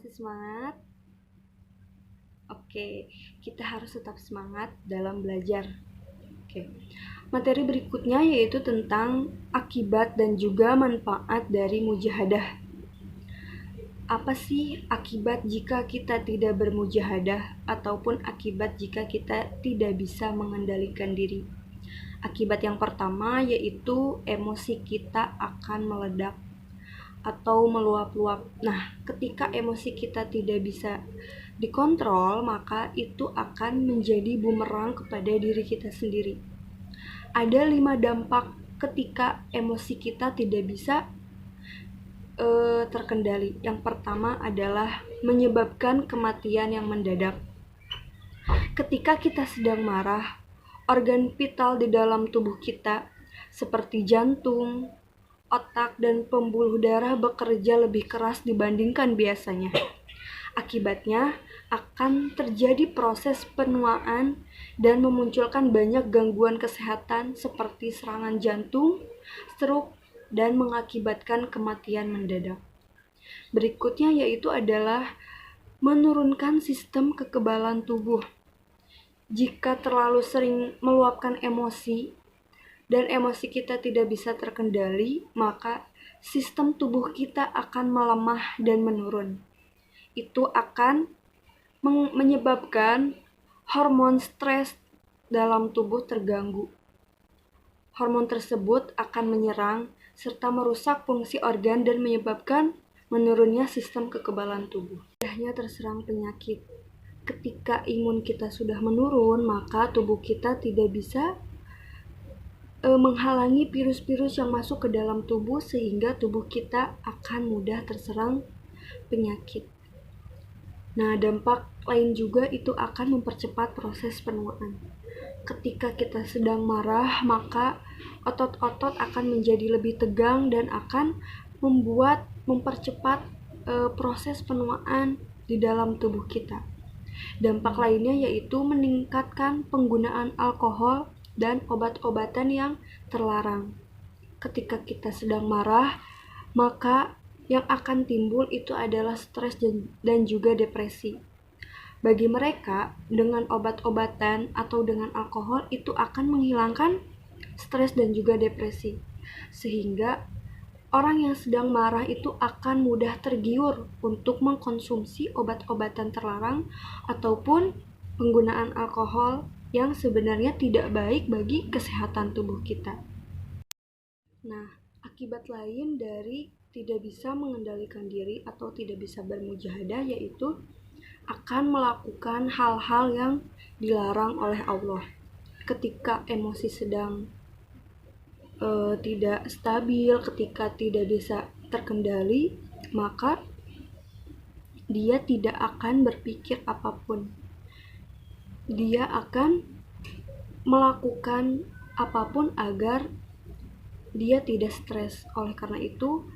masih semangat? Oke, kita harus tetap semangat dalam belajar. Oke. Materi berikutnya yaitu tentang akibat dan juga manfaat dari mujahadah. Apa sih akibat jika kita tidak bermujahadah ataupun akibat jika kita tidak bisa mengendalikan diri? Akibat yang pertama yaitu emosi kita akan meledak atau meluap-luap. Nah, ketika emosi kita tidak bisa dikontrol, maka itu akan menjadi bumerang kepada diri kita sendiri. Ada 5 dampak ketika emosi kita tidak bisa terkendali. Yang pertama adalah menyebabkan kematian yang mendadak. Ketika kita sedang marah, organ vital di dalam tubuh kita seperti jantung, otak, dan pembuluh darah bekerja lebih keras dibandingkan biasanya. Akibatnya akan terjadi proses penuaan dan memunculkan banyak gangguan kesehatan seperti serangan jantung, stroke, dan mengakibatkan kematian mendadak. Berikutnya yaitu adalah menurunkan sistem kekebalan tubuh. Jika terlalu sering meluapkan emosi, dan emosi kita tidak bisa terkendali, maka sistem tubuh kita akan melemah dan menurun. Itu akan menyebabkan hormon stres dalam tubuh terganggu. Hormon tersebut akan menyerang serta merusak fungsi organ dan menyebabkan menurunnya sistem kekebalan tubuh. Mudahnya terserang penyakit. Ketika imun kita sudah menurun, maka tubuh kita tidak bisa menghalangi virus-virus yang masuk ke dalam tubuh sehingga tubuh kita akan mudah terserang penyakit. Nah, dampak lain juga itu akan mempercepat proses penuaan. Ketika kita sedang marah, maka otot-otot akan menjadi lebih tegang dan akan mempercepat proses penuaan di dalam tubuh kita. Dampak lainnya yaitu meningkatkan penggunaan alkohol dan obat-obatan yang terlarang. Ketika kita sedang marah, maka yang akan timbul itu adalah stres dan juga depresi. Bagi mereka, dengan obat-obatan atau dengan alkohol itu akan menghilangkan stres dan juga depresi. Sehingga orang yang sedang marah itu akan mudah tergiur untuk mengkonsumsi obat-obatan terlarang ataupun penggunaan alkohol yang sebenarnya tidak baik bagi kesehatan tubuh kita. Nah, akibat lain dari tidak bisa mengendalikan diri atau tidak bisa bermujahadah yaitu akan melakukan hal-hal yang dilarang oleh Allah. Ketika emosi sedang tidak stabil, ketika tidak bisa terkendali, maka dia tidak akan berpikir apapun. Dia akan melakukan apapun agar dia tidak stres. Oleh karena itu,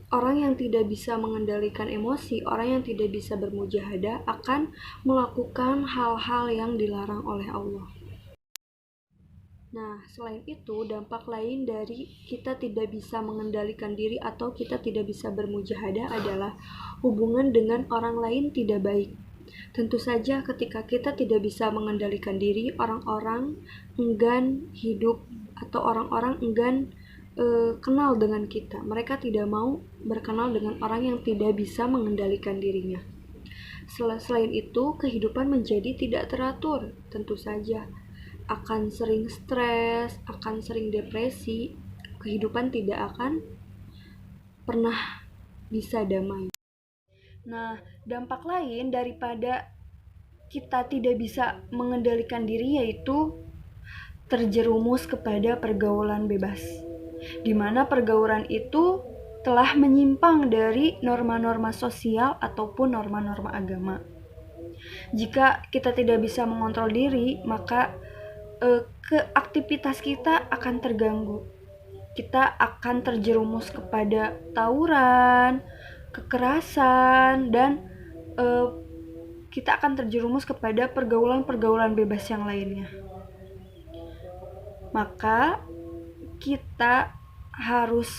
orang yang tidak bisa mengendalikan emosi, orang yang tidak bisa bermujahadah akan melakukan hal-hal yang dilarang oleh Allah. Nah, selain itu, dampak lain dari kita tidak bisa mengendalikan diri atau kita tidak bisa bermujahadah adalah hubungan dengan orang lain tidak baik. Tentu saja ketika kita tidak bisa mengendalikan diri, orang-orang enggan hidup atau orang-orang enggan kenal dengan kita. Mereka tidak mau berkenal dengan orang yang tidak bisa mengendalikan dirinya. Selain itu, kehidupan menjadi tidak teratur. Tentu saja akan sering stres, akan sering depresi. Kehidupan tidak akan pernah bisa damai. Nah, dampak lain daripada kita tidak bisa mengendalikan diri yaitu terjerumus kepada pergaulan bebas, di mana pergaulan itu telah menyimpang dari norma-norma sosial ataupun norma-norma agama. Jika kita tidak bisa mengontrol diri, maka aktivitas kita akan terganggu. Kita akan terjerumus kepada tawuran, kekerasan, dan kita akan terjerumus kepada pergaulan-pergaulan bebas yang lainnya. Maka kita harus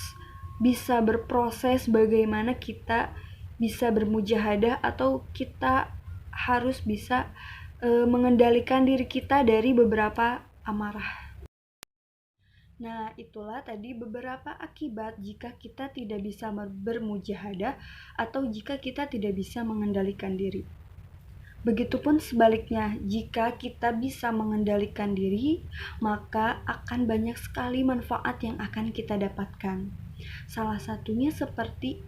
bisa berproses bagaimana kita bisa bermujahadah atau kita harus bisa mengendalikan diri kita dari beberapa amarah. Nah, itulah tadi beberapa akibat jika kita tidak bisa bermujahadah atau jika kita tidak bisa mengendalikan diri. Begitupun sebaliknya, jika kita bisa mengendalikan diri, maka akan banyak sekali manfaat yang akan kita dapatkan. Salah satunya seperti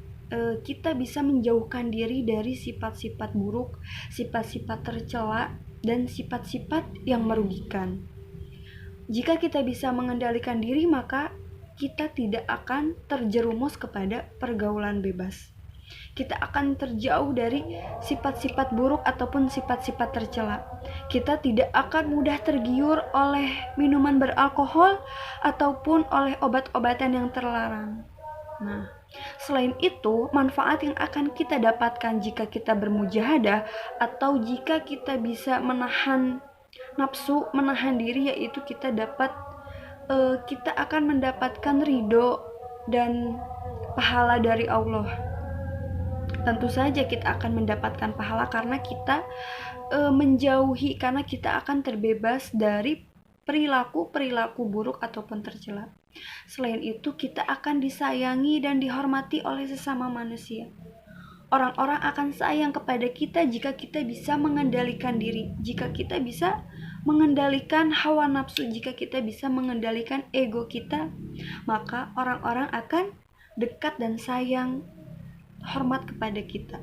kita bisa menjauhkan diri dari sifat-sifat buruk, sifat-sifat tercela, dan sifat-sifat yang merugikan. Jika kita bisa mengendalikan diri, maka kita tidak akan terjerumus kepada pergaulan bebas. Kita akan terjauh dari sifat-sifat buruk ataupun sifat-sifat tercela. Kita tidak akan mudah tergiur oleh minuman beralkohol ataupun oleh obat-obatan yang terlarang. Nah, selain itu, manfaat yang akan kita dapatkan jika kita bermujahadah atau jika kita bisa menahan nafsu, menahan diri, yaitu kita akan mendapatkan ridho dan pahala dari Allah. Tentu saja kita akan mendapatkan pahala karena kita menjauhi, karena kita akan terbebas dari perilaku buruk ataupun tercela. Selain itu, kita akan disayangi dan dihormati oleh sesama manusia. Orang-orang akan sayang kepada kita jika kita bisa mengendalikan diri, jika kita bisa mengendalikan hawa nafsu, jika kita bisa mengendalikan ego kita, maka orang-orang akan dekat dan sayang, hormat kepada kita.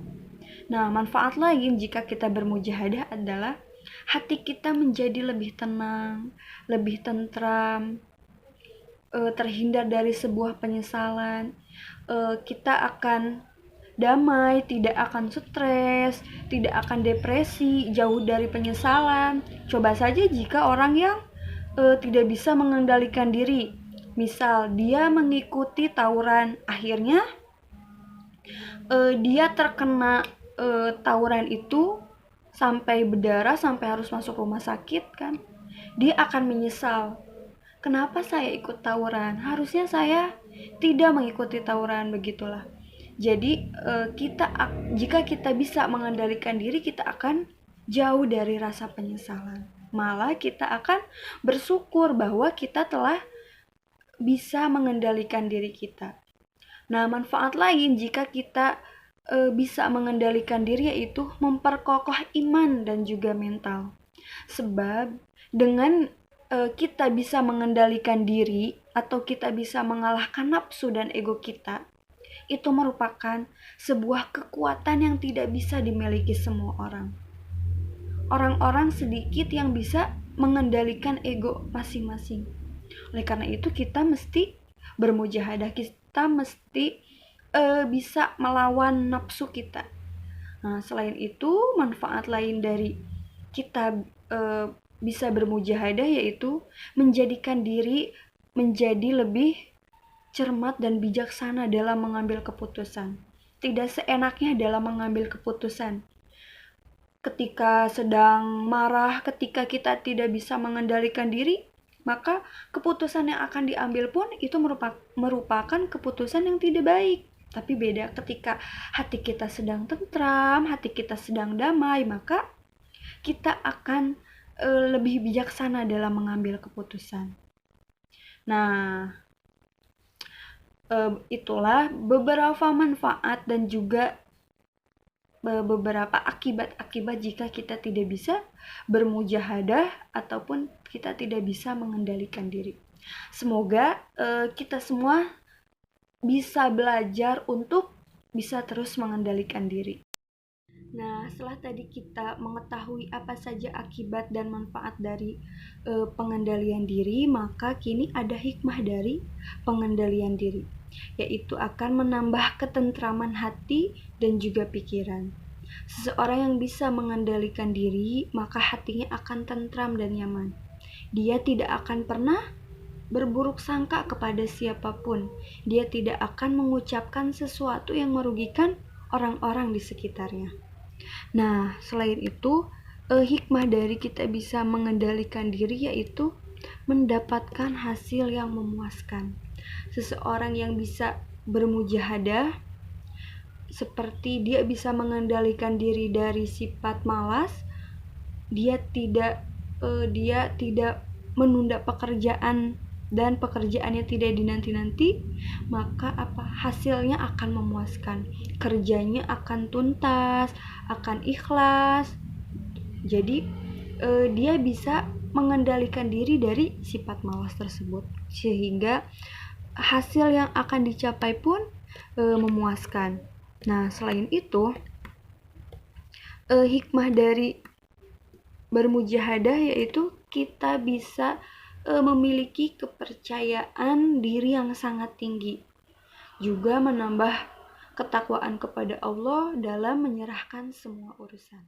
Nah, manfaat lain jika kita bermujahadah adalah hati kita menjadi lebih tenang, lebih tentram, terhindar dari sebuah penyesalan. Kita akan damai, tidak akan stres, tidak akan depresi, jauh dari penyesalan. Coba saja jika orang yang tidak bisa mengendalikan diri, misal dia mengikuti tawuran, akhirnya dia terkena tawuran itu sampai berdarah, sampai harus masuk rumah sakit kan, dia akan menyesal. Kenapa saya ikut tawuran? Harusnya saya tidak mengikuti tawuran, begitulah. Jadi jika kita bisa mengendalikan diri, kita akan jauh dari rasa penyesalan. Malah kita akan bersyukur bahwa kita telah bisa mengendalikan diri kita. Nah, manfaat lain jika kita bisa mengendalikan diri yaitu memperkokoh iman dan juga mental. Sebab dengan kita bisa mengendalikan diri atau kita bisa mengalahkan nafsu dan ego kita, itu merupakan sebuah kekuatan yang tidak bisa dimiliki semua orang. Orang-orang sedikit yang bisa mengendalikan ego masing-masing. Oleh karena itu kita mesti bermujahadah, kita mesti bisa melawan nafsu kita. Nah, selain itu, manfaat lain dari kita bisa bermujahadah yaitu menjadikan diri menjadi lebih cermat dan bijaksana dalam mengambil keputusan. Tidak seenaknya dalam mengambil keputusan. Ketika sedang marah, ketika kita tidak bisa mengendalikan diri, maka keputusan yang akan diambil pun itu merupakan keputusan yang tidak baik. Tapi beda ketika hati kita sedang tentram, hati kita sedang damai, maka kita akan lebih bijaksana dalam mengambil keputusan. Nah, itulah beberapa manfaat dan juga beberapa akibat-akibat jika kita tidak bisa bermujahadah ataupun kita tidak bisa mengendalikan diri. Semoga kita semua bisa belajar untuk bisa terus mengendalikan diri. Nah, setelah tadi kita mengetahui apa saja akibat dan manfaat dari pengendalian diri, maka kini ada hikmah dari pengendalian diri, yaitu akan menambah ketentraman hati dan juga pikiran. Seseorang yang bisa mengendalikan diri, maka hatinya akan tentram dan nyaman. Dia tidak akan pernah berburuk sangka kepada siapapun. Dia tidak akan mengucapkan sesuatu yang merugikan orang-orang di sekitarnya. Nah, selain itu, hikmah dari kita bisa mengendalikan diri yaitu mendapatkan hasil yang memuaskan. Seseorang yang bisa bermujahadah, seperti dia bisa mengendalikan diri dari sifat malas, dia tidak menunda pekerjaan dan pekerjaannya tidak dinanti-nanti, maka hasilnya akan memuaskan, kerjanya akan tuntas, akan ikhlas. Jadi dia bisa mengendalikan diri dari sifat malas tersebut, sehingga hasil yang akan dicapai pun memuaskan. Nah, selain itu, hikmah dari bermujahadah yaitu kita bisa memiliki kepercayaan diri yang sangat tinggi, juga menambah ketakwaan kepada Allah dalam menyerahkan semua urusan.